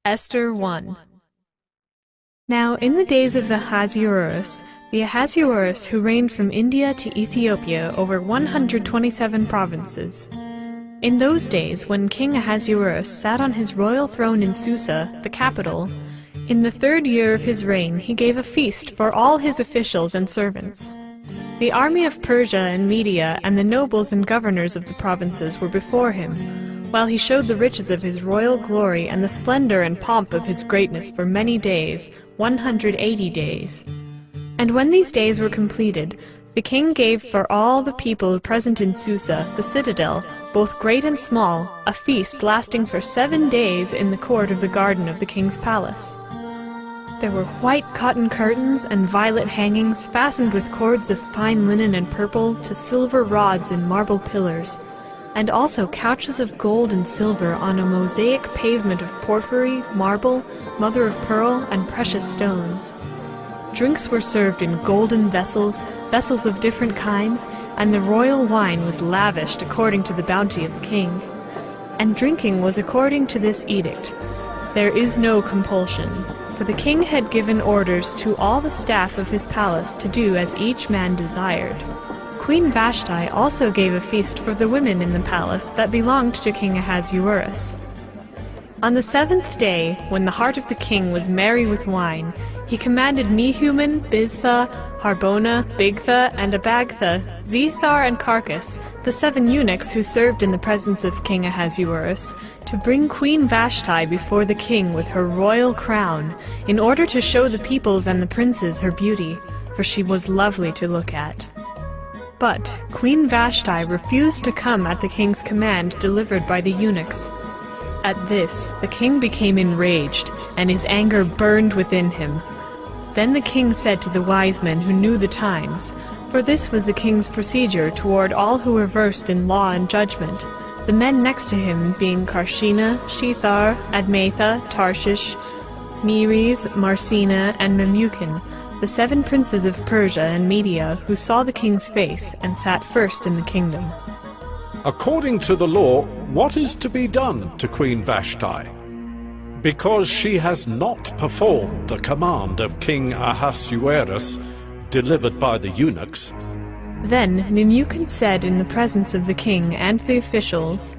Esther 1. Now in the days of Ahasuerus, the Ahasuerus who reigned from India to Ethiopia over 127 provinces. In those days, when King Ahasuerus sat on his royal throne in Susa, the capital, in the 3rd year of his reign he gave a feast for all his officials and servants. The army of Persia and Media and the nobles and governors of the provinces were before him, while he showed the riches of his royal glory and the splendor and pomp of his greatness for many days, 180 days. And when these days were completed, the king gave for all the people present in Susa, the citadel, both great and small, a feast lasting for 7 days in the court of the garden of the king's palace. There were white cotton curtains and violet hangings fastened with cords of fine linen and purple to silver rods and marble pillars, and also couches of gold and silver on a mosaic pavement of porphyry, marble, mother of pearl, and precious stones. Drinks were served in golden vessels, vessels of different kinds, and the royal wine was lavished according to the bounty of the king. And drinking was according to this edict: there is no compulsion, for the king had given orders to all the staff of his palace to do as each man desired. Queen Vashti also gave a feast for the women in the palace that belonged to King Ahasuerus. On the 7th day, when the heart of the king was merry with wine, he commanded Mehuman, Biztha, Harbona, Bigtha, and Abagtha, Zethar, and Carcass, the 7 eunuchs who served in the presence of King Ahasuerus, to bring Queen Vashti before the king with her royal crown, in order to show the peoples and the princes her beauty, for she was lovely to look at. But Queen Vashti refused to come at the king's command delivered by the eunuchs. At this, the king became enraged, and his anger burned within him. Then the king said to the wise men who knew the times, for this was the king's procedure toward all who were versed in law and judgment, the men next to him being Karshena, Shethar, Admatha, Tarshish, Meres, Marsena, and Memucan, the 7 princes of Persia and Media who saw the king's face and sat first in the kingdom. According to the law, what is to be done to Queen Vashti? Because she has not performed the command of King Ahasuerus, delivered by the eunuchs. Then Memucan said in the presence of the king and the officials,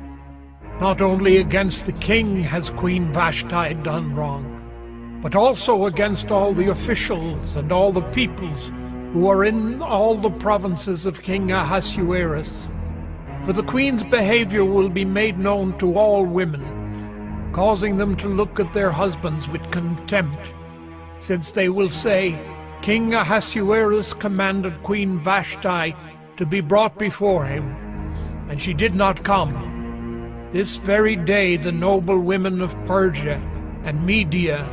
Not only against the king has Queen Vashti done wrong, but also against all the officials and all the peoples who are in all the provinces of King Ahasuerus. For the queen's behavior will be made known to all women, causing them to look at their husbands with contempt, since they will say, King Ahasuerus commanded Queen Vashti to be brought before him, and she did not come. This very day the noble women of Persia and Media,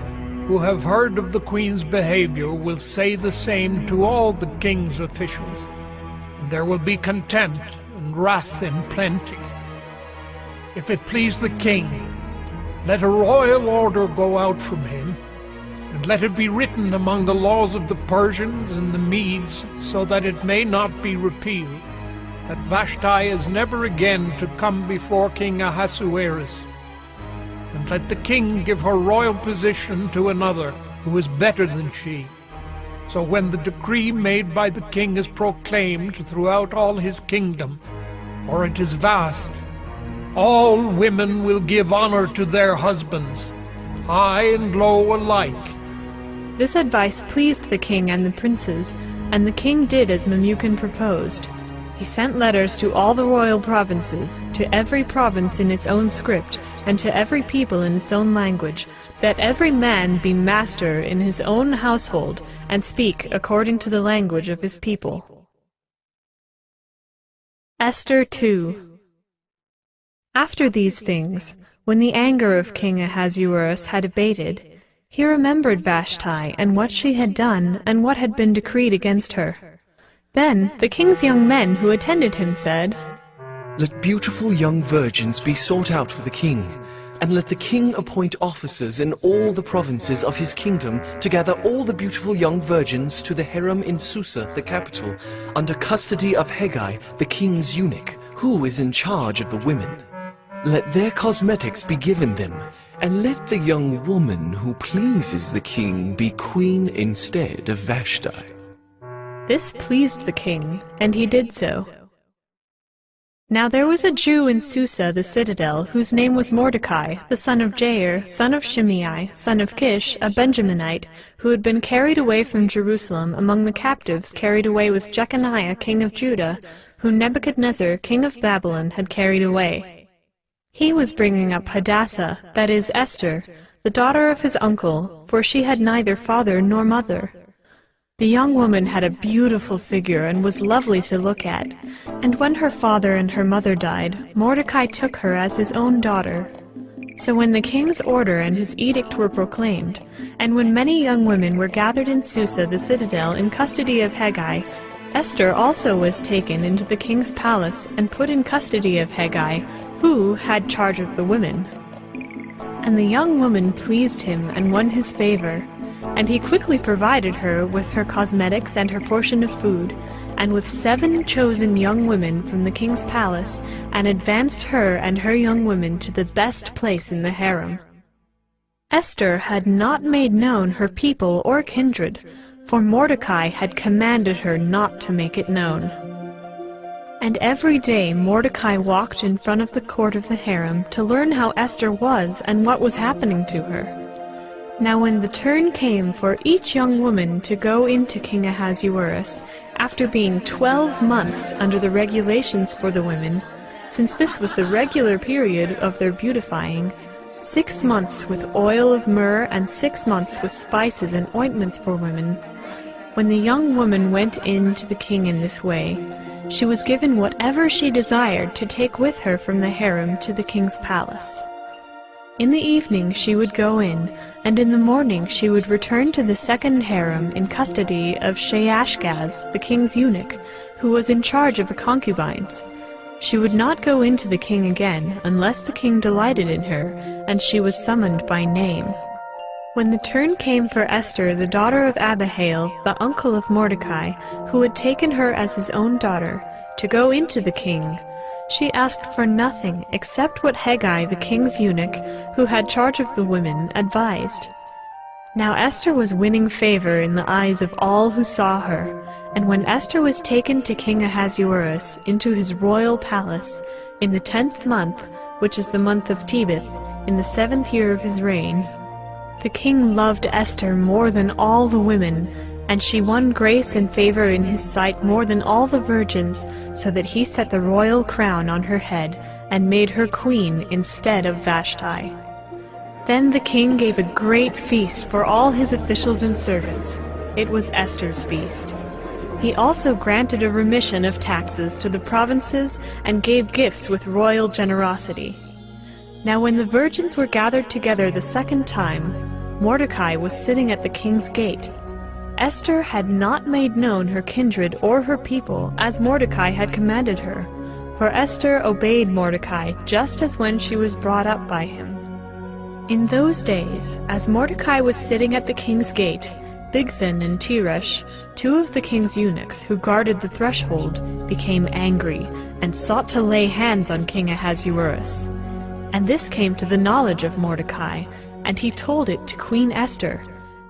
who have heard of the queen's behavior, will say the same to all the king's officials, and there will be contempt and wrath in plenty. If it please the king, let a royal order go out from him, and let it be written among the laws of the Persians and the Medes, so that it may not be repealed, that Vashti is never again to come before King Ahasuerus. And let the king give her royal position to another who is better than she. So when the decree made by the king is proclaimed throughout all his kingdom, for it is vast, all women will give honor to their husbands, high and low alike. This advice pleased the king and the princes, and the king did as Memucan proposed. He sent letters to all the royal provinces, to every province in its own script, and to every people in its own language, that every man be master in his own household, and speak according to the language of his people. Esther 2. After these things, when the anger of King Ahasuerus had abated, he remembered Vashti and what she had done and what had been decreed against her. Then the king's young men who attended him said, Let beautiful young virgins be sought out for the king, and let the king appoint officers in all the provinces of his kingdom to gather all the beautiful young virgins to the harem in Susa, the capital, under custody of Hegai, the king's eunuch, who is in charge of the women. Let their cosmetics be given them, and let the young woman who pleases the king be queen instead of Vashti." This pleased the king, and he did so. Now there was a Jew in Susa the citadel, whose name was Mordecai, the son of Jair, son of Shimei, son of Kish, a Benjaminite, who had been carried away from Jerusalem among the captives carried away with Jeconiah king of Judah, whom Nebuchadnezzar king of Babylon had carried away. He was bringing up Hadassah, that is Esther, the daughter of his uncle, for she had neither father nor mother. The young woman had a beautiful figure and was lovely to look at, and when her father and her mother died, Mordecai took her as his own daughter. So when the king's order and his edict were proclaimed, and when many young women were gathered in Susa the citadel in custody of Hegai, Esther also was taken into the king's palace and put in custody of Hegai, who had charge of the women. And the young woman pleased him and won his favor, and he quickly provided her with her cosmetics and her portion of food, and with 7 chosen young women from the king's palace, and advanced her and her young women to the best place in the harem. Esther had not made known her people or kindred, for Mordecai had commanded her not to make it known. And every day Mordecai walked in front of the court of the harem to learn how Esther was and what was happening to her. Now when the turn came for each young woman to go into King Ahasuerus, after being 12 months under the regulations for the women, since this was the regular period of their beautifying, 6 months with oil of myrrh and 6 months with spices and ointments for women, when the young woman went in to the king in this way, she was given whatever she desired to take with her from the harem to the king's palace. In the evening she would go in, and in the morning she would return to the second harem in custody of Sheashgaz, the king's eunuch, who was in charge of the concubines. She would not go in to the king again unless the king delighted in her, and she was summoned by name. When the turn came for Esther, the daughter of Abihail, the uncle of Mordecai, who had taken her as his own daughter, to go into the king, she asked for nothing except what Hegai, the king's eunuch, who had charge of the women, advised. Now Esther was winning favor in the eyes of all who saw her, and when Esther was taken to King Ahasuerus into his royal palace, in the 10th month, which is the month of Tebeth, in the 7th year of his reign, the king loved Esther more than all the women, and she won grace and favor in his sight more than all the virgins, so that he set the royal crown on her head, and made her queen instead of Vashti. Then the king gave a great feast for all his officials and servants. It was Esther's feast. He also granted a remission of taxes to the provinces, and gave gifts with royal generosity. Now when the virgins were gathered together the second time, Mordecai was sitting at the king's gate. Esther had not made known her kindred or her people, as Mordecai had commanded her, for Esther obeyed Mordecai just as when she was brought up by him. In those days, as Mordecai was sitting at the king's gate, Bigthan and Teresh, 2 of the king's eunuchs who guarded the threshold, became angry, and sought to lay hands on King Ahasuerus. And this came to the knowledge of Mordecai, and he told it to Queen Esther.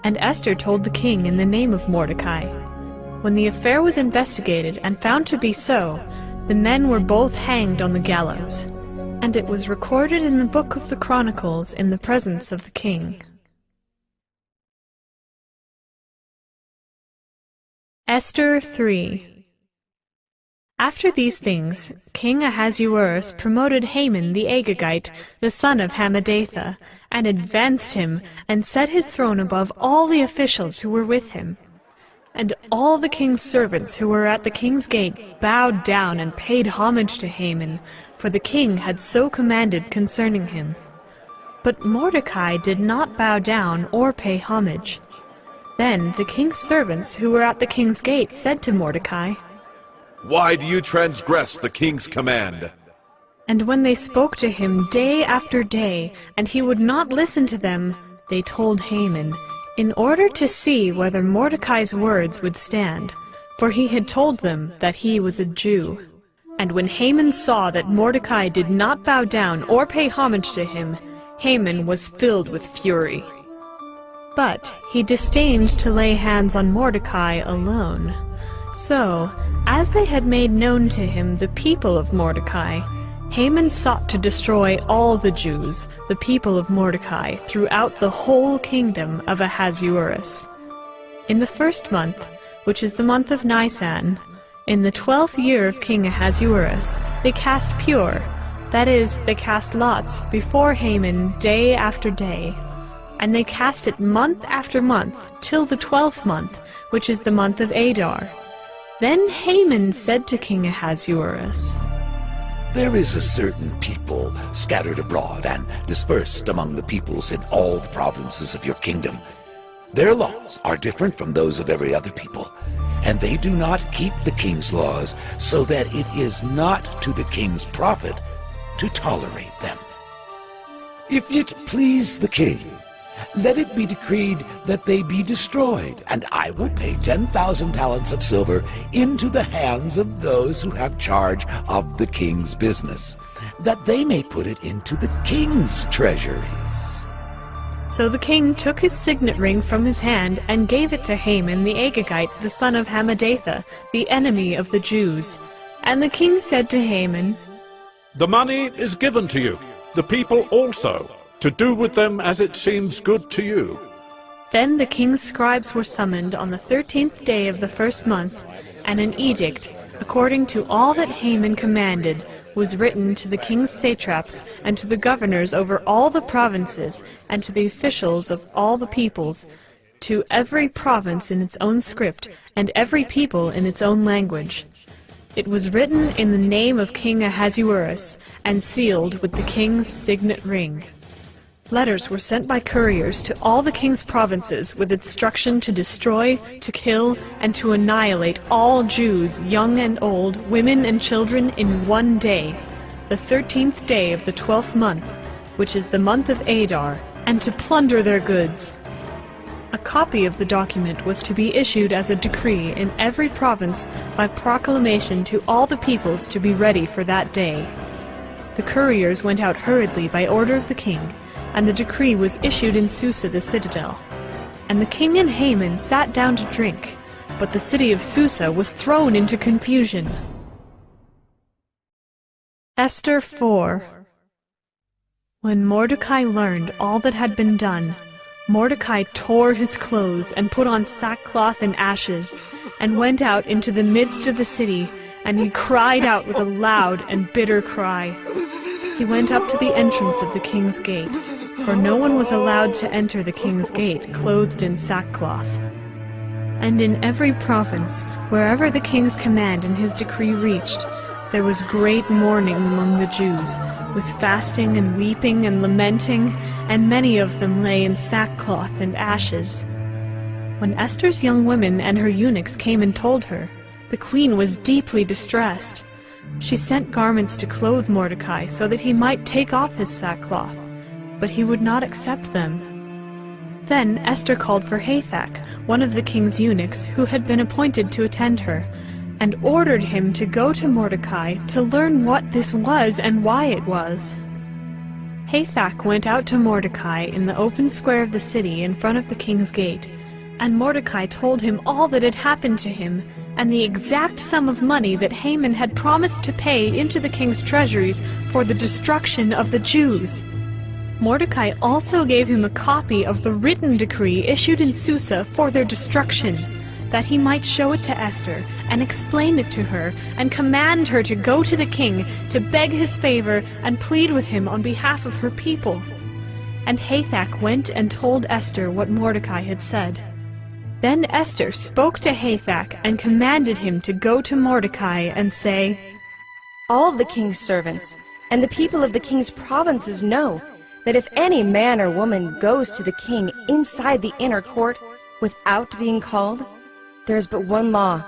And Esther told the king in the name of Mordecai. When the affair was investigated and found to be so, the men were both hanged on the gallows. And it was recorded in the book of the Chronicles in the presence of the king. Esther 3. After these things, King Ahasuerus promoted Haman the Agagite, the son of Hammedatha, and advanced him, and set his throne above all the officials who were with him. And all the king's servants who were at the king's gate bowed down and paid homage to Haman, for the king had so commanded concerning him. But Mordecai did not bow down or pay homage. Then the king's servants who were at the king's gate said to Mordecai, "Why do you transgress the king's command?" And when they spoke to him day after day, and he would not listen to them, they told Haman, in order to see whether Mordecai's words would stand, for he had told them that he was a Jew. And when Haman saw that Mordecai did not bow down or pay homage to him, Haman was filled with fury. But he disdained to lay hands on Mordecai alone. So, as they had made known to him the people of Mordecai, Haman sought to destroy all the Jews, the people of Mordecai, throughout the whole kingdom of Ahasuerus. In the first month, which is the month of Nisan, in the 12th year of King Ahasuerus, they cast pure, that is, they cast lots, before Haman day after day. And they cast it month after month, till the 12th month, which is the month of Adar. Then Haman said to King Ahasuerus, There is a certain people scattered abroad and dispersed among the peoples in all the provinces of your kingdom. Their laws are different from those of every other people, and they do not keep the king's laws, so that it is not to the king's profit to tolerate them. If it please the king, let it be decreed that they be destroyed, and I will pay 10,000 talents of silver into the hands of those who have charge of the king's business, that they may put it into the king's treasuries. So the king took his signet ring from his hand and gave it to Haman the Agagite, the son of Hammedatha, the enemy of the Jews. And the king said to Haman, The money is given to you, the people also, to do with them as it seems good to you. Then the king's scribes were summoned on the 13th day of the first month, and an edict, according to all that Haman commanded, was written to the king's satraps and to the governors over all the provinces and to the officials of all the peoples, to every province in its own script and every people in its own language. It was written in the name of King Ahasuerus and sealed with the king's signet ring. Letters were sent by couriers to all the king's provinces with instruction to destroy, to kill, and to annihilate all Jews, young and old, women and children, in one day, the 13th day of the 12th month, which is the month of Adar, and to plunder their goods. A copy of the document was to be issued as a decree in every province by proclamation to all the peoples to be ready for that day. The couriers went out hurriedly by order of the king, and the decree was issued in Susa the citadel. And the king and Haman sat down to drink, but the city of Susa was thrown into confusion. Esther 4. When Mordecai learned all that had been done, Mordecai tore his clothes and put on sackcloth and ashes, and went out into the midst of the city, and he cried out with a loud and bitter cry. He went up to the entrance of the king's gate, for no one was allowed to enter the king's gate clothed in sackcloth. And in every province, wherever the king's command and his decree reached, there was great mourning among the Jews, with fasting and weeping and lamenting, and many of them lay in sackcloth and ashes. When Esther's young women and her eunuchs came and told her, the queen was deeply distressed. She sent garments to clothe Mordecai so that he might take off his sackcloth, but he would not accept them. Then Esther called for Hathach, one of the king's eunuchs, who had been appointed to attend her, and ordered him to go to Mordecai to learn what this was and why it was. Hathach went out to Mordecai in the open square of the city in front of the king's gate, and Mordecai told him all that had happened to him, and the exact sum of money that Haman had promised to pay into the king's treasuries for the destruction of the Jews. Mordecai also gave him a copy of the written decree issued in Susa for their destruction, that he might show it to Esther, and explain it to her, and command her to go to the king, to beg his favor, and plead with him on behalf of her people. And Hathach went and told Esther what Mordecai had said. Then Esther spoke to Hathach, and commanded him to go to Mordecai and say, All the king's servants, and the people of the king's provinces know that if any man or woman goes to the king inside the inner court without being called, there is but one law,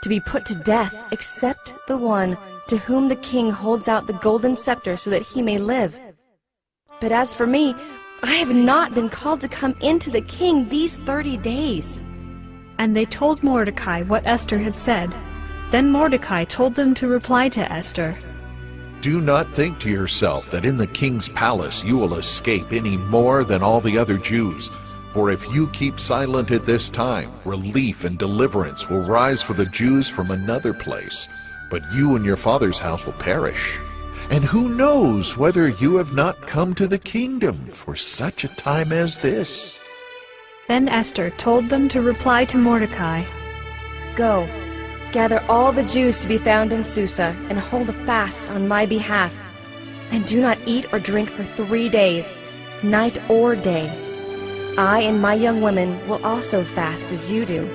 to be put to death, except the one to whom the king holds out the golden scepter so that he may live. But as for me, I have not been called to come into the king these 30 days. And they told Mordecai what Esther had said. Then Mordecai told them to reply to Esther. do not think to yourself that in the king's palace you will escape any more than all the other Jews. For if you keep silent at this time, relief and deliverance will rise for the Jews from another place, but you and your father's house will perish. And who knows whether you have not come to the kingdom for such a time as this?" Then Esther told them to reply to Mordecai, Go, gather all the Jews to be found in Susa, and hold a fast on my behalf. And do not eat or drink for 3 days, night or day. I and my young women will also fast as you do.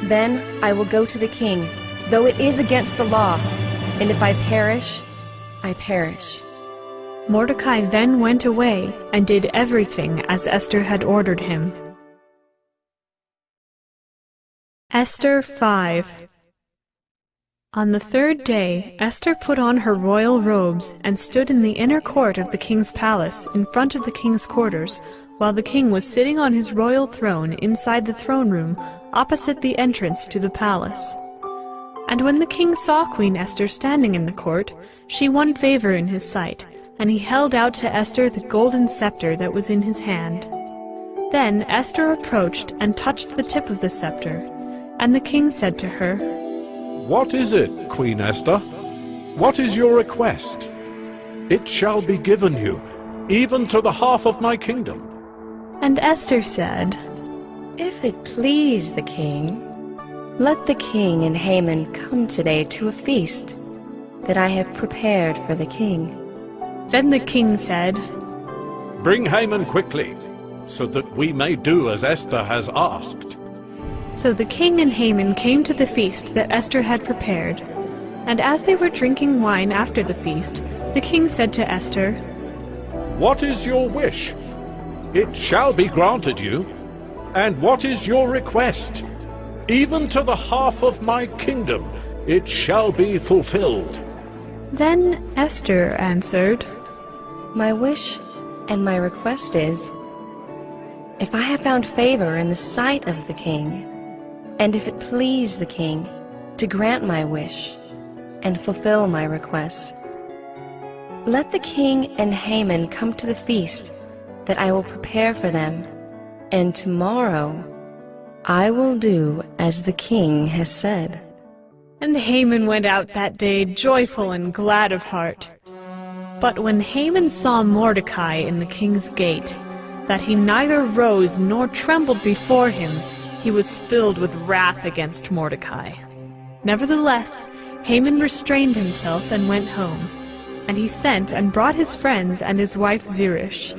Then I will go to the king, though it is against the law, and if I perish, I perish. Mordecai then went away and did everything as Esther had ordered him. Esther 5. On the 3rd day, Esther put on her royal robes and stood in the inner court of the king's palace in front of the king's quarters, while the king was sitting on his royal throne inside the throne room opposite the entrance to the palace. And when the king saw Queen Esther standing in the court, she won favor in his sight, and he held out to Esther the golden scepter that was in his hand. Then Esther approached and touched the tip of the scepter, and the king said to her, "What is it, Queen Esther? What is your request? It shall be given you, even to the half of my kingdom." And Esther said, If it please the king, let the king and Haman come today to a feast that I have prepared for the king. Then the king said, "Bring Haman quickly, so that we may do as Esther has asked." So the king and Haman came to the feast that Esther had prepared. And as they were drinking wine after the feast, the king said to Esther, "What is your wish? It shall be granted you. And what is your request? Even to the half of my kingdom it shall be fulfilled." Then Esther answered, My wish and my request is, if I have found favor in the sight of the king, and if it please the king to grant my wish and fulfill my request, let the king and Haman come to the feast that I will prepare for them, and tomorrow I will do as the king has said. And Haman went out that day joyful and glad of heart. But when Haman saw Mordecai in the king's gate, that he neither rose nor trembled before him, he was filled with wrath against Mordecai. Nevertheless, Haman restrained himself and went home, and he sent and brought his friends and his wife Zeresh.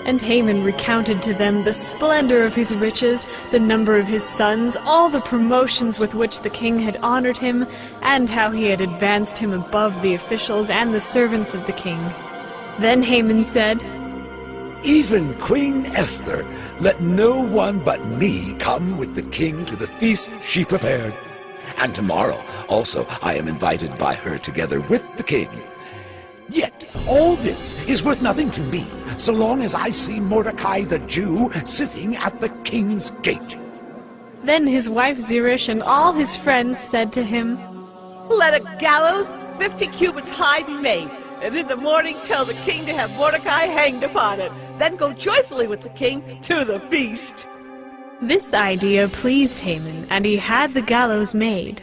And Haman recounted to them the splendor of his riches, the number of his sons, all the promotions with which the king had honored him, and how he had advanced him above the officials and the servants of the king. Then Haman said, "Even Queen Esther, let no one but me come with the king to the feast she prepared. And tomorrow also I am invited by her together with the king. Yet all this is worth nothing to me, so long as I see Mordecai the Jew sitting at the king's gate." Then his wife Zeresh and all his friends said to him, "Let a gallows 50 cubits high be made, and in the morning tell the king to have Mordecai hanged upon it. Then go joyfully with the king to the feast." This idea pleased Haman, and he had the gallows made.